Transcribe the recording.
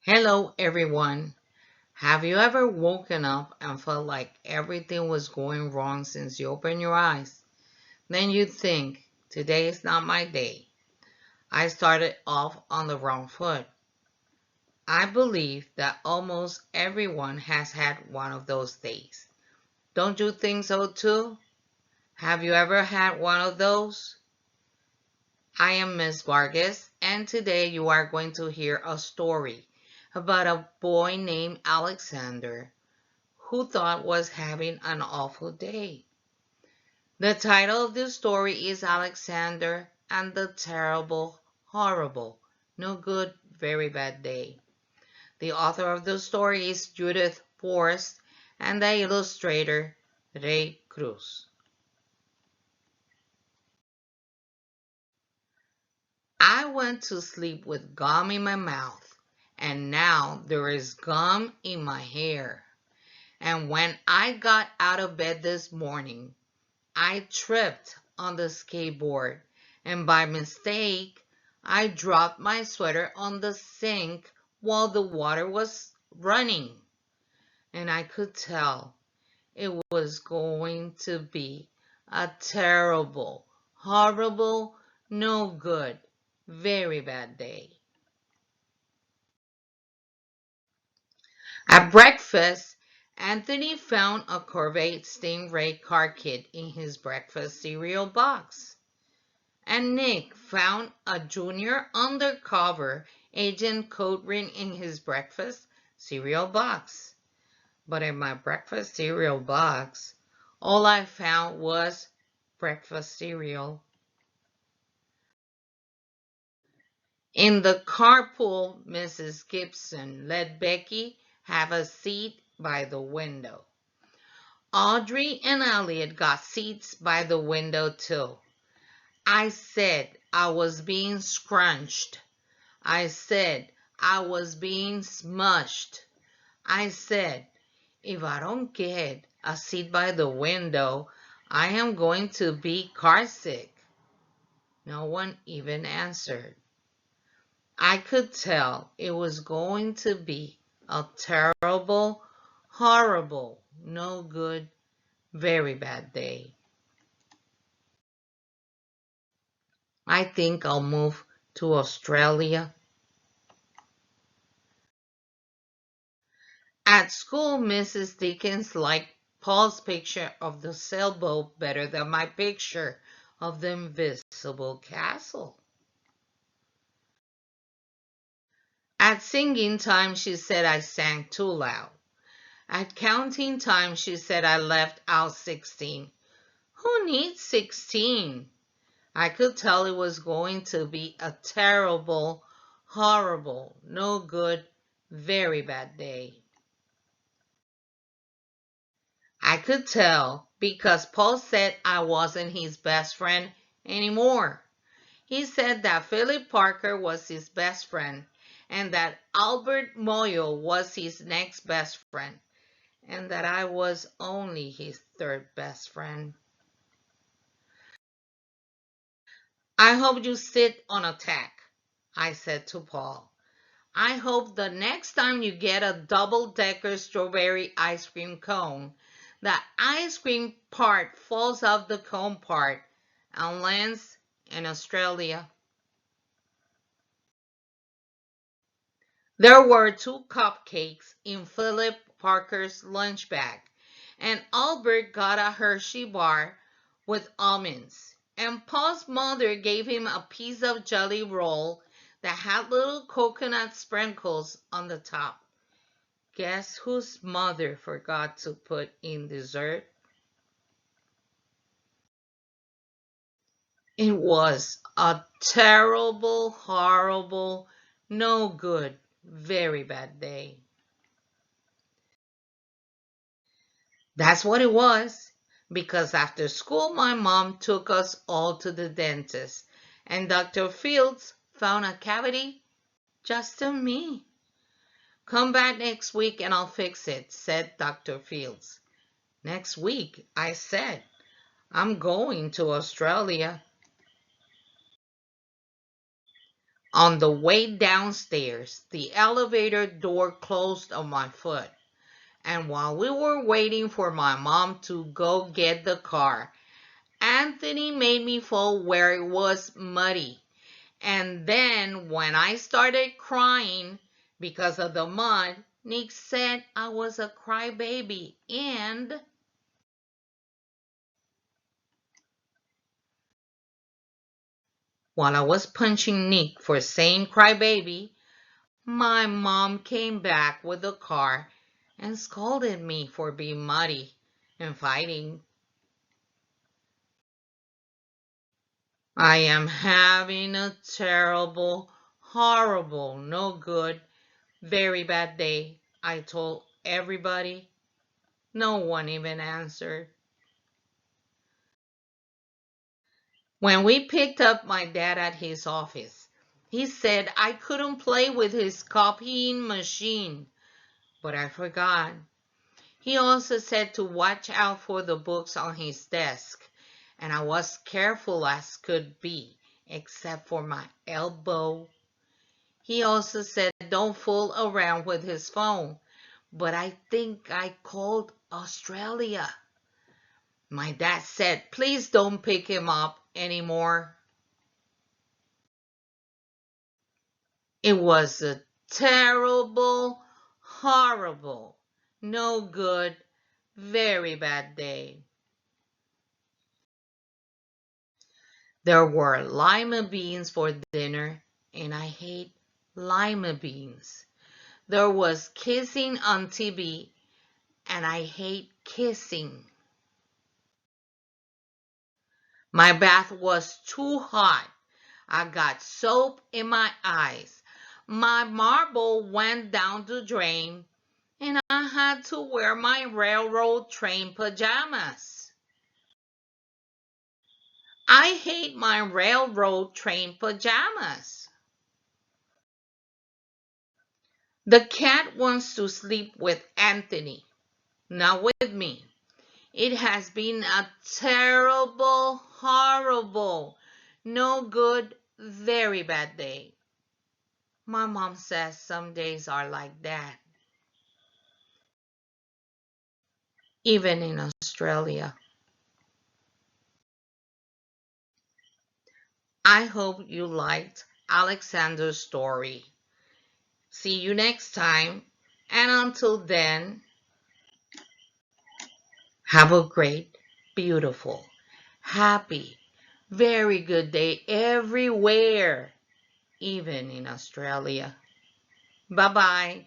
Hello, everyone. Have you ever woken up and felt like everything was going wrong since you opened your eyes? Then you think, today is not my day. I started off on the wrong foot. I believe that almost everyone has had one of those days. Don't you think so too? Have you ever had one of those? I am Miss Vargas, and today you are going to hear a story about a boy named Alexander who thought was having an awful day. The title of this story is Alexander and the Terrible, Horrible, No Good, Very Bad Day. The author of the story is Judith Forrest and the illustrator Ray Cruz. I went to sleep with gum in my mouth, and now there is gum in my hair. And when I got out of bed this morning, I tripped on the skateboard, and by mistake, I dropped my sweater on the sink while the water was running. And I could tell it was going to be a terrible, horrible, no good, very bad day. At breakfast, Anthony found a Corvette Stingray car kit in his breakfast cereal box. And Nick found a junior undercover agent code ring in his breakfast cereal box. But in my breakfast cereal box, all I found was breakfast cereal. In the carpool, Mrs. Gibson let Becky have a seat by the window. Audrey and Elliot got seats by the window too. I said I was being scrunched. I said I was being smushed. I said, if I don't get a seat by the window, I am going to be car sick. No one even answered. I could tell it was going to be a terrible, horrible, no good, very bad day. I think I'll move to Australia. At school, Mrs. Dickens liked Paul's picture of the sailboat better than my picture of the invisible castle. At singing time, she said I sang too loud. At counting time, she said I left out 16. Who needs 16? I could tell it was going to be a terrible, horrible, no good, very bad day. I could tell because Paul said I wasn't his best friend anymore. He said that Philip Parker was his best friend and that Albert Moyo was his next best friend and that I was only his third best friend. I hope you sit on a tack, I said to Paul. I hope the next time you get a double-decker strawberry ice cream cone, the ice cream part falls off the cone part and lands in Australia. There were two cupcakes in Philip Parker's lunch bag, and Albert got a Hershey bar with almonds, and Paul's mother gave him a piece of jelly roll that had little coconut sprinkles on the top. Guess whose mother forgot to put in dessert? It was a terrible, horrible, no good, very bad day. That's what it was, because after school my mom took us all to the dentist, and Dr. Fields found a cavity just in me. Come back next week and I'll fix it, said Dr. Fields. Next week, I said. I'm going to Australia. On the way downstairs, the elevator door closed on my foot. And while we were waiting for my mom to go get the car, Anthony made me fall where it was muddy. And then when I started crying because of the mud, Nick said I was a crybaby. And while I was punching Nick for saying crybaby, my mom came back with the car and scolded me for being muddy and fighting. I am having a terrible, horrible, no good, very bad day, I told everybody. No one even answered. When we picked up my dad at his office, he said I couldn't play with his copying machine, but I forgot. He also said to watch out for the books on his desk, and I was careful as could be, except for my elbow. He also said don't fool around with his phone, but I think I called Australia. My dad said please don't pick him up anymore. It was a terrible, horrible, no good, very bad day. There were lima beans for dinner, and I hate lima beans. There was kissing on TV, and I hate kissing. My bath was too hot. I got soap in my eyes. My marble went down the drain, and I had to wear my railroad train pajamas. I hate my railroad train pajamas. The cat wants to sleep with Anthony, not with me. It has been a terrible, horrible, no good, very bad day. My mom says some days are like that, even in Australia. I hope you liked Alexander's story. See you next time, and until then, have a great, beautiful, happy, very good day everywhere, even in Australia. Bye bye.